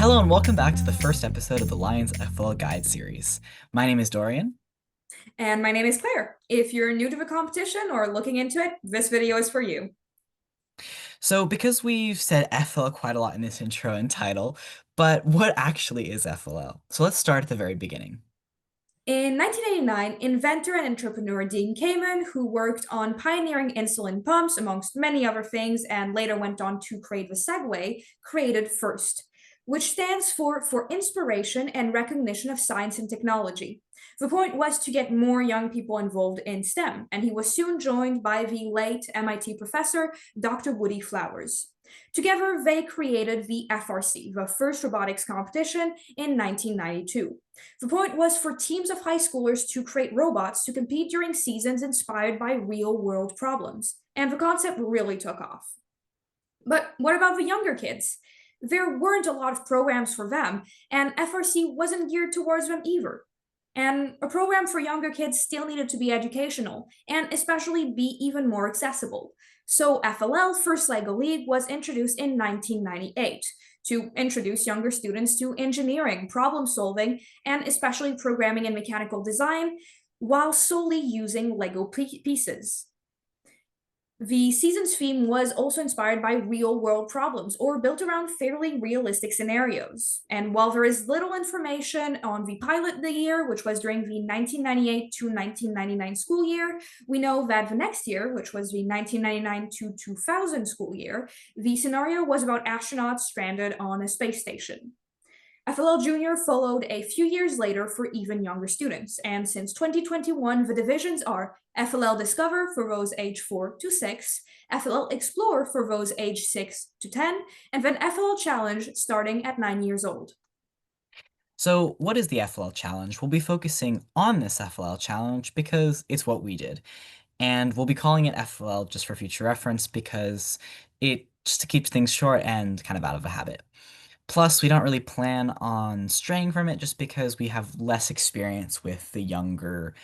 Hello and welcome back to the first episode of the Lions FLL Guide series. My name is Dorian. And my name is Claire. If you're new to the competition or looking into it, this video is for you. So because we've said FLL quite a lot in this intro and title, but what actually is FLL? So let's start at the very beginning. In 1989, inventor and entrepreneur Dean Kamen, who worked on pioneering insulin pumps amongst many other things and later went on to create the Segway, created FIRST, which stands for Inspiration and Recognition of Science and Technology. The point was to get more young people involved in STEM, and he was soon joined by the late MIT professor Dr. Woody Flowers. Together, they created the FRC, the first robotics competition, in 1992. The point was for teams of high schoolers to create robots to compete during seasons inspired by real world problems, and the concept really took off. But what about the younger kids? There weren't a lot of programs for them, and FRC wasn't geared towards them either. And a program for younger kids still needed to be educational, and especially be even more accessible. So FLL First LEGO League was introduced in 1998 to introduce younger students to engineering, problem solving, and especially programming and mechanical design, while solely using Lego pieces. The season's theme was also inspired by real world problems or built around fairly realistic scenarios. And while there is little information on the pilot of the year, which was during the 1998 to 1999 school year, we know that the next year, which was the 1999 to 2000 school year, the scenario was about astronauts stranded on a space station. FLL Junior followed a few years later for even younger students, and since 2021, the divisions are FLL Discover for those age 4 to 6, FLL Explore for those age 6 to 10, and then FLL Challenge starting at 9 years old. So what is the FLL Challenge? We'll be focusing on this FLL Challenge because it's what we did. And we'll be calling it FLL just for future reference because it just to keep things short and kind of out of a habit. Plus, we don't really plan on straying from it just because we have less experience with the younger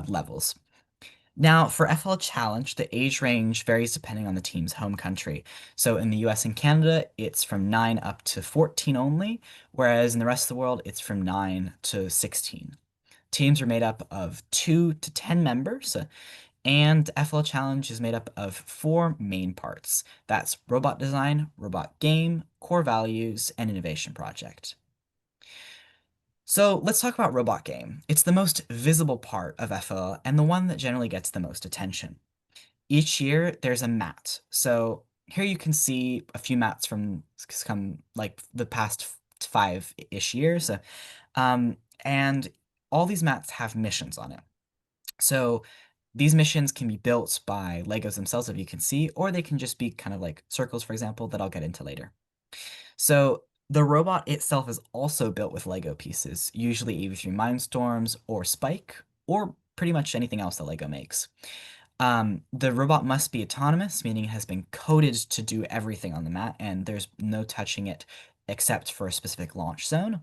levels. Now, for FL Challenge, the age range varies depending on the team's home country. So in the US and Canada, it's from 9 up to 14 only, whereas in the rest of the world, it's from 9 to 16. Teams are made up of 2 to 10 members, and FL Challenge is made up of four main parts. That's robot design, robot game, core values, and innovation project. So let's talk about robot game. It's the most visible part of FL and the one that generally gets the most attention. Each year there's a mat. So here you can see a few mats from some like the past 5-ish years. And all these mats have missions on it. So these missions can be built by Legos themselves, if you can see, or they can just be kind of like circles, for example, that I'll get into later. So the robot itself is also built with Lego pieces, usually either through Mindstorms or Spike, or pretty much anything else that Lego makes. The robot must be autonomous, meaning it has been coded to do everything on the mat, and there's no touching it except for a specific launch zone.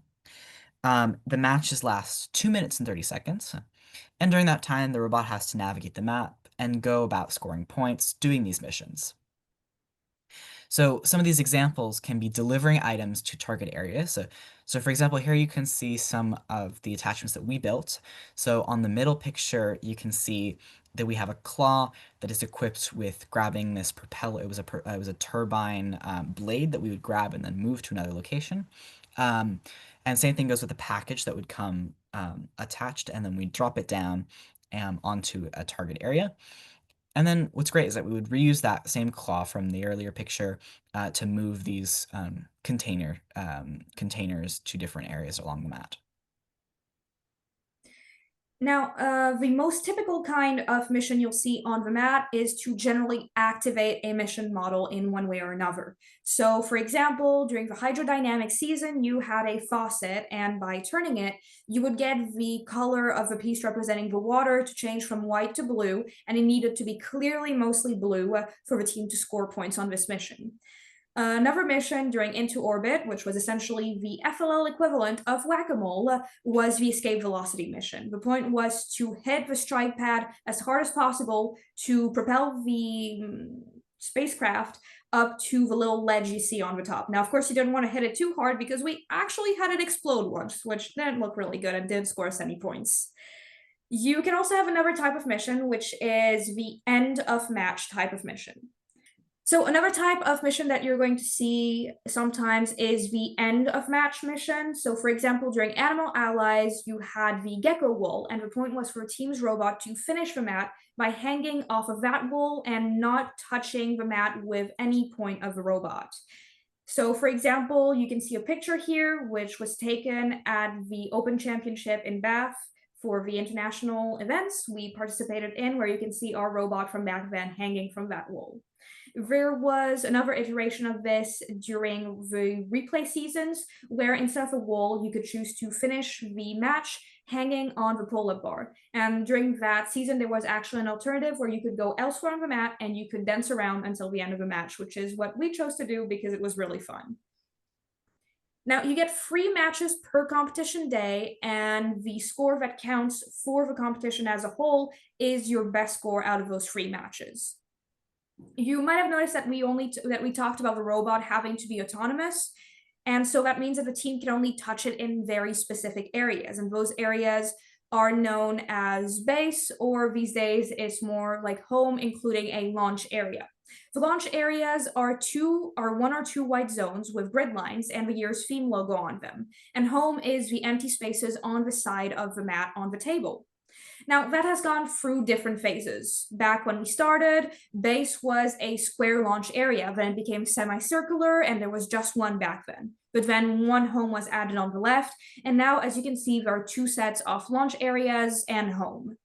The matches last 2 minutes and 30 seconds, and during that time, the robot has to navigate the map and go about scoring points doing these missions. So some of these examples can be delivering items to target areas. So for example, here you can see some of the attachments that we built. So on the middle picture, you can see that we have a claw that is equipped with grabbing this propeller. It was a turbine blade that we would grab and then move to another location. And same thing goes with the package that would come attached, and then we drop it down onto a target area. And then what's great is that we would reuse that same claw from the earlier picture to move these containers to different areas along the mat. Now, the most typical kind of mission you'll see on the mat is to generally activate a mission model in one way or another. So, for example, during the hydrodynamic season, you had a faucet, and by turning it, you would get the color of the piece representing the water to change from white to blue, and it needed to be clearly mostly blue for the team to score points on this mission. Another mission during Into Orbit, which was essentially the FLL equivalent of Whack-A-Mole, was the Escape Velocity mission. The point was to hit the strike pad as hard as possible to propel the spacecraft up to the little ledge you see on the top. Now, of course, you didn't want to hit it too hard because we actually had it explode once, which didn't look really good and didn't score us any points. You can also have another type of mission, which is the end of match type of mission. So another type of mission that you're going to see sometimes is the end of match mission. So for example, during Animal Allies, you had the gecko wall, and the point was for a team's robot to finish the mat by hanging off of that wall and not touching the mat with any point of the robot. So for example, you can see a picture here, which was taken at the Open Championship in Bath for the international events we participated in, where you can see our robot from back then hanging from that wall. There was another iteration of this during the replay seasons, where instead of a wall, you could choose to finish the match hanging on the pull-up bar. And during that season, there was actually an alternative where you could go elsewhere on the mat and you could dance around until the end of the match, which is what we chose to do because it was really fun. Now, you get 3 matches per competition day, and the score that counts for the competition as a whole is your best score out of those 3 matches. You might have noticed that we talked about the robot having to be autonomous, and so that means that the team can only touch it in very specific areas, and those areas are known as base, or these days it's more like home, including a launch area. The launch areas are 1 or 2 white zones with grid lines and the year's theme logo on them, and home is the empty spaces on the side of the mat on the table. Now, that has gone through different phases. Back when we started, base was a square launch area, then it became semicircular, and there was just one back then. But then one home was added on the left, and now, as you can see, there are 2 sets of launch areas and home.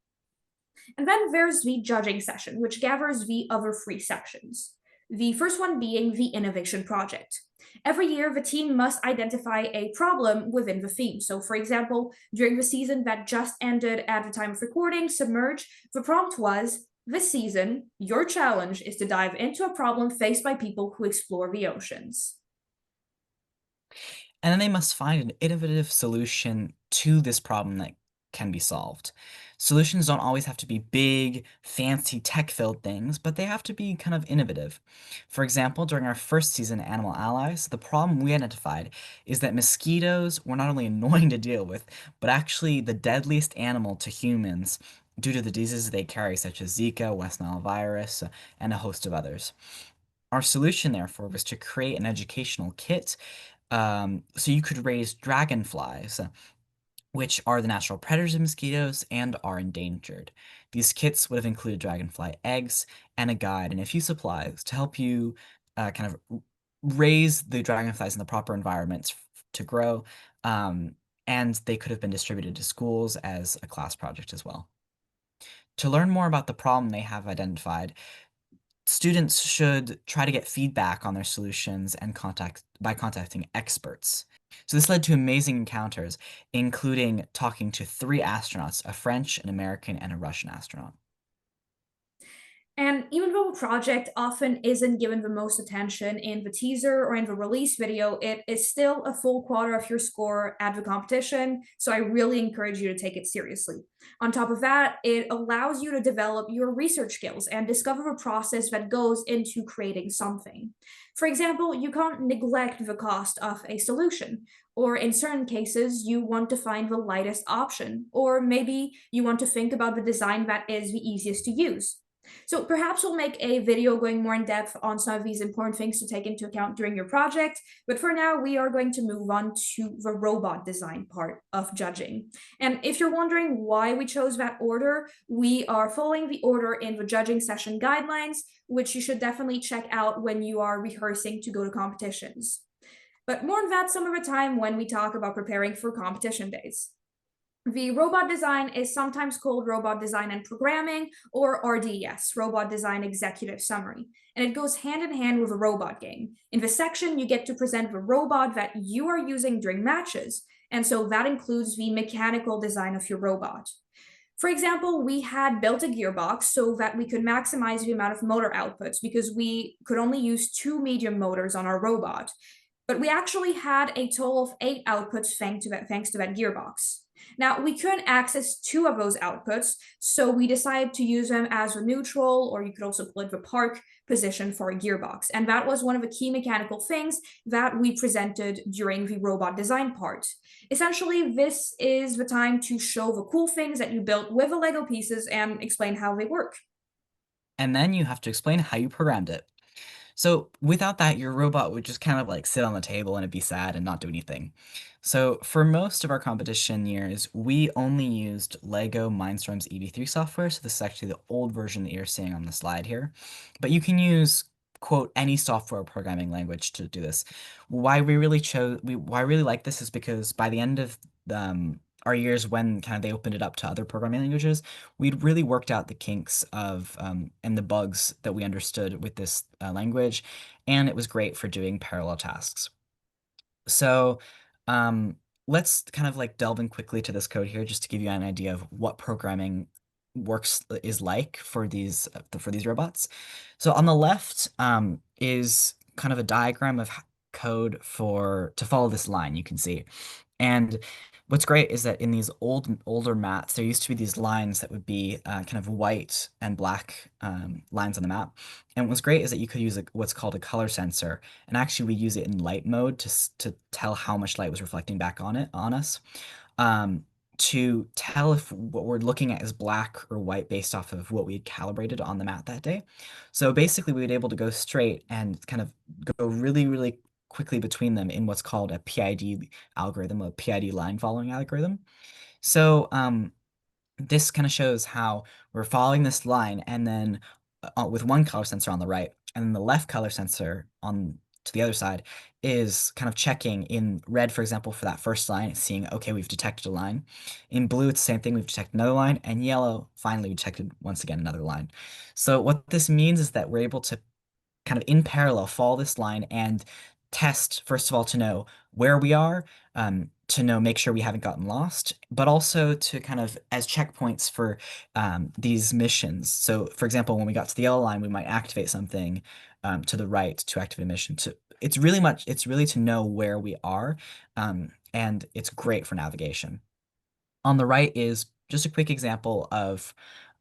And then there's the judging session, which gathers the other 3 sections. The first one being the innovation project. Every year, the team must identify a problem within the theme. So, for example, during the season that just ended at the time of recording, Submerge, the prompt was, this season, your challenge is to dive into a problem faced by people who explore the oceans. And then they must find an innovative solution to this problem that can be solved. Solutions don't always have to be big, fancy, tech-filled things, but they have to be kind of innovative. For example, during our first season, Animal Allies, the problem we identified is that mosquitoes were not only annoying to deal with, but actually the deadliest animal to humans due to the diseases they carry, such as Zika, West Nile virus, and a host of others. Our solution, therefore, was to create an educational kit so you could raise dragonflies, which are the natural predators of mosquitoes and are endangered. These kits would have included dragonfly eggs and a guide and a few supplies to help you kind of raise the dragonflies in the proper environments to grow, and they could have been distributed to schools as a class project as well. To learn more about the problem they have identified, students should try to get feedback on their solutions and contacting experts. So this led to amazing encounters, including talking to 3 astronauts, a French, an American, and a Russian astronaut. And even though a project often isn't given the most attention in the teaser or in the release video, it is still a full quarter of your score at the competition, so I really encourage you to take it seriously. On top of that, it allows you to develop your research skills and discover the process that goes into creating something. For example, you can't neglect the cost of a solution, or in certain cases, you want to find the lightest option, or maybe you want to think about the design that is the easiest to use. So perhaps we'll make a video going more in depth on some of these important things to take into account during your project. But for now, we are going to move on to the robot design part of judging. And if you're wondering why we chose that order, we are following the order in the judging session guidelines, which you should definitely check out when you are rehearsing to go to competitions. But more on that some of the time when we talk about preparing for competition days. The robot design is sometimes called robot design and programming, or RDS, robot design executive summary, and it goes hand in hand with a robot game. In this section, you get to present the robot that you are using during matches, and so that includes the mechanical design of your robot. For example, we had built a gearbox so that we could maximize the amount of motor outputs because we could only use 2 medium motors on our robot. but we actually had a total of 8 outputs thanks to that gearbox. Now, we couldn't access 2 of those outputs, so we decided to use them as a neutral, or you could also call it the park position for a gearbox. And that was one of the key mechanical things that we presented during the robot design part. Essentially, this is the time to show the cool things that you built with the Lego pieces and explain how they work. And then you have to explain how you programmed it. So without that, your robot would just kind of like sit on the table and it'd be sad and not do anything. So for most of our competition years, we only used Lego Mindstorm's EV3 software. So this is actually the old version that you're seeing on the slide here. But you can use, quote, any software programming language to do this. Why I really like this is because by the end of our years when kind of they opened it up to other programming languages, we'd really worked out the kinks of and the bugs that we understood with this language, and it was great for doing parallel tasks. So um, let's kind of like delve in quickly to this code here just to give you an idea of what programming works is like for these robots. So on the left is kind of a diagram of code for to follow this line you can see. And what's great is that in these older mats, there used to be these lines that would be kind of white and black lines on the map. And what's great is that you could use what's called a color sensor, and actually we use it in light mode to tell how much light was reflecting back on us, um, to tell if what we're looking at is black or white based off of what we had calibrated on the mat that day. So basically, we were able to go straight and kind of go really, really quickly between them in what's called a PID algorithm, a PID line following algorithm. So this kind of shows how we're following this line and then with one color sensor on the right and then the left color sensor on to the other side is kind of checking in red, for example, for that first line, it's seeing, okay, we've detected a line. In blue, it's the same thing, we've detected another line, and yellow, finally, we detected once again another line. So what this means is that we're able to kind of in parallel follow this line and test, first of all, to know where we are, to know, make sure we haven't gotten lost, but also to kind of as checkpoints for these missions. So, for example, when we got to the yellow line, we might activate something to the right to activate a mission. It's really to know where we are, and it's great for navigation. On the right is just a quick example of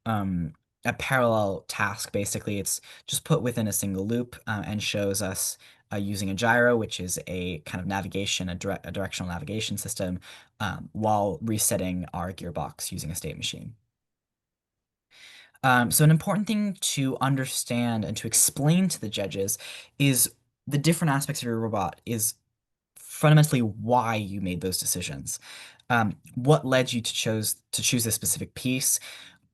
um, a parallel task. Basically, it's just put within a single loop and shows us using a gyro, which is a kind of navigation, a directional navigation system, while resetting our gearbox using a state machine. So an important thing to understand and to explain to the judges is the different aspects of your robot is fundamentally why you made those decisions. What led you to choose a specific piece?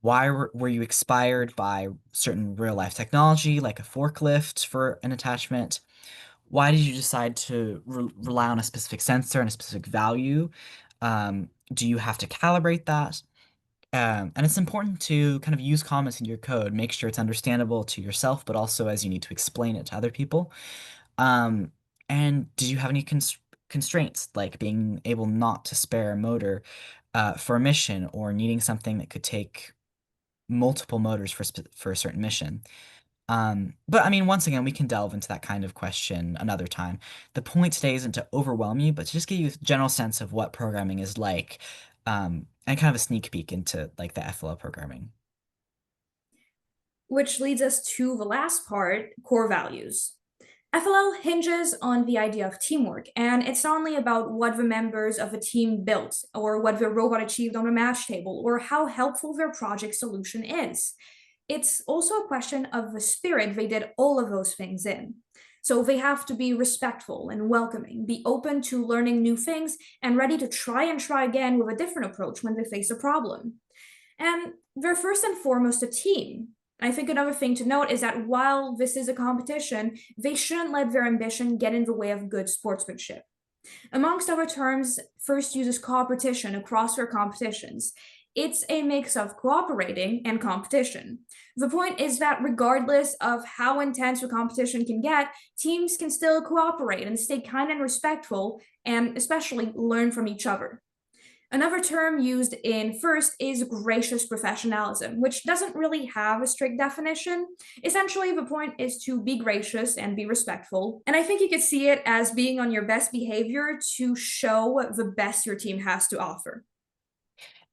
Why were you inspired by certain real life technology, like a forklift for an attachment? Why did you decide to rely on a specific sensor and a specific value? Do you have to calibrate that? And it's important to kind of use comments in your code, make sure it's understandable to yourself, but also as you need to explain it to other people. Um, and did you have any constraints, like being able not to spare a motor for a mission or needing something that could take multiple motors for a certain mission? But I mean, once again, we can delve into that kind of question another time. The point today isn't to overwhelm you, but to just give you a general sense of what programming is like, and kind of a sneak peek into like the FLL programming. Which leads us to the last part, core values. FLL hinges on the idea of teamwork, and it's not only about what the members of a team built, or what the robot achieved on a match table, or how helpful their project solution is. It's also a question of the spirit they did all of those things in. So they have to be respectful and welcoming, be open to learning new things, and ready to try again with a different approach when they face a problem. And they're first and foremost a team. I think another thing to note is that while this is a competition, they shouldn't let their ambition get in the way of good sportsmanship. Amongst other terms, First uses competition across their competitions. It's a mix of cooperating and competition. The point is that regardless of how intense a competition can get, teams can still cooperate and stay kind and respectful, and especially learn from each other. Another term used in first is gracious professionalism, which doesn't really have a strict definition. Essentially, the point is to be gracious and be respectful. And I think you could see it as being on your best behavior to show the best your team has to offer.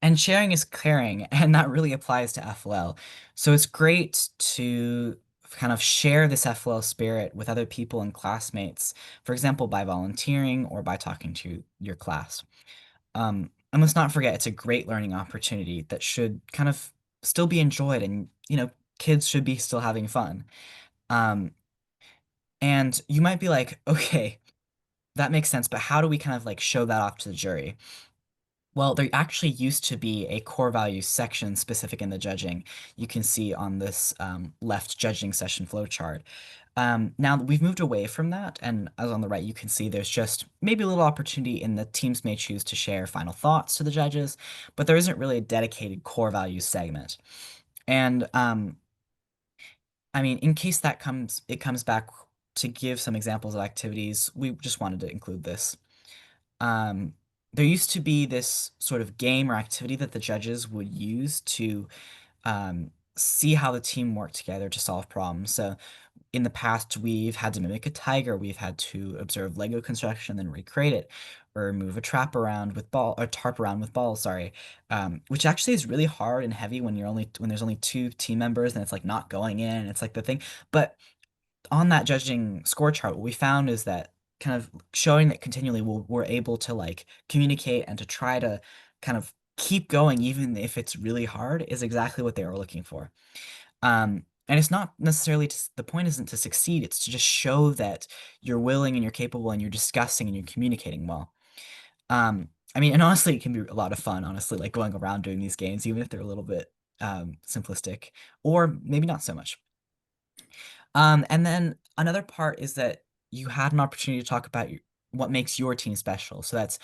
And sharing is caring, and that really applies to FLL. So it's great to kind of share this FLL spirit with other people and classmates, for example, by volunteering or by talking to your class. And let's not forget, it's a great learning opportunity that should kind of still be enjoyed, and kids should be still having fun. Um, and you might be like, okay, that makes sense, but how do we kind of like show that off to the jury? Well, there actually used to be a core values section specific in the judging. You can see on this left judging session flowchart. Now we've moved away from that, and as on the right, you can see there's just maybe a little opportunity in the teams may choose to share final thoughts to the judges, but there isn't really a dedicated core values segment. And I mean, in case it comes back to give some examples of activities, we just wanted to include this. Um, there used to be this sort of game or activity that the judges would use to see how the team worked together to solve problems. So in the past, we've had to mimic a tiger, we've had to observe Lego construction and then recreate it, or move a trap around with ball or tarp around with balls, sorry. Which actually is really hard and heavy when there's only two team members and it's like not going in, and it's like the thing. But on that judging score chart, what we found is that kind of showing that continually we're able to like communicate and to try to kind of keep going even if it's really hard is exactly what they were looking for. And it's not necessarily the point isn't to succeed, it's to just show that you're willing and you're capable and you're discussing and you're communicating well. I mean, and honestly, it can be a lot of fun, honestly, like going around doing these games, even if they're a little bit simplistic, or maybe not so much. And then another part is that you had an opportunity to talk about what makes your team special. So that's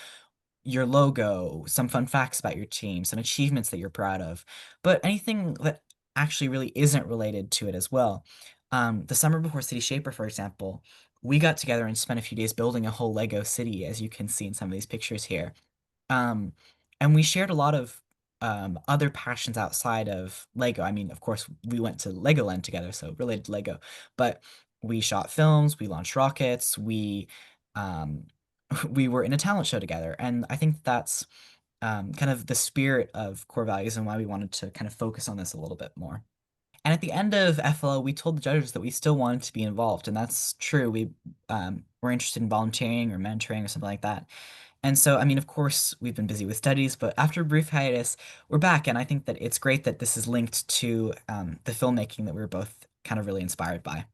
your logo, some fun facts about your team, some achievements that you're proud of, but anything that actually really isn't related to it as well. The summer before City Shaper, for example, we got together and spent a few days building a whole Lego city, as you can see in some of these pictures here. Um, and we shared a lot of other passions outside of Lego. I mean, of course, we went to Legoland together, so related to Lego, but we shot films, we launched rockets, um, we were in a talent show together, and I think that's kind of the spirit of core values and why we wanted to kind of focus on this a little bit more. And at the end of FLO, we told the judges that we still wanted to be involved, and that's true. We were interested in volunteering or mentoring or something like that. And so, I mean, of course, we've been busy with studies, but after a brief hiatus, we're back, and I think that it's great that this is linked to the filmmaking that we were both kind of really inspired by.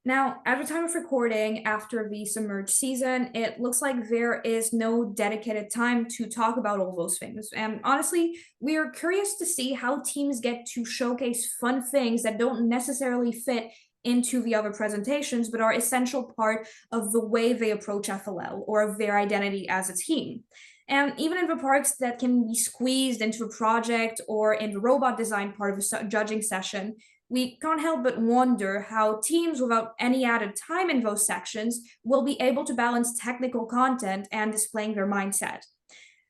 Now, at the time of recording, after the submerged season, it looks like there is no dedicated time to talk about all those things. And honestly, we are curious to see how teams get to showcase fun things that don't necessarily fit into the other presentations, but are essential part of the way they approach FLL or of their identity as a team. And even in the parts that can be squeezed into a project or in the robot design part of a judging session, we can't help but wonder how teams without any added time in those sections will be able to balance technical content and displaying their mindset.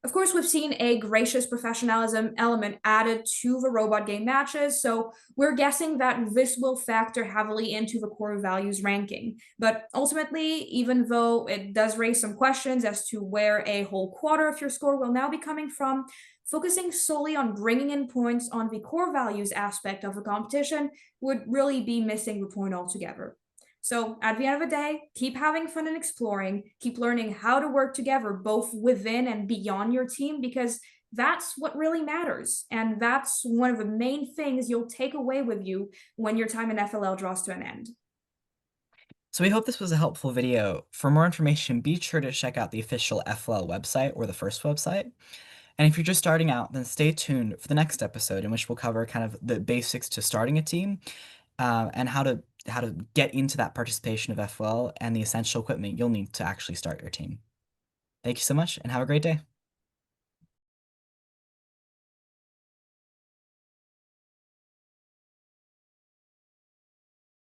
Of course, we've seen a gracious professionalism element added to the robot game matches, so we're guessing that this will factor heavily into the core values ranking. But ultimately, even though it does raise some questions as to where a whole quarter of your score will now be coming from, focusing solely on bringing in points on the core values aspect of the competition would really be missing the point altogether. So, at the end of the day, keep having fun and exploring, keep learning how to work together both within and beyond your team because that's what really matters. And that's one of the main things you'll take away with you when your time in FLL draws to an end. So we hope this was a helpful video. For more information, be sure to check out the official FLL website or the first website. And if you're just starting out, then stay tuned for the next episode in which we'll cover kind of the basics to starting a team, and how to get into that participation of FLL and the essential equipment you'll need to actually start your team. Thank you so much and have a great day.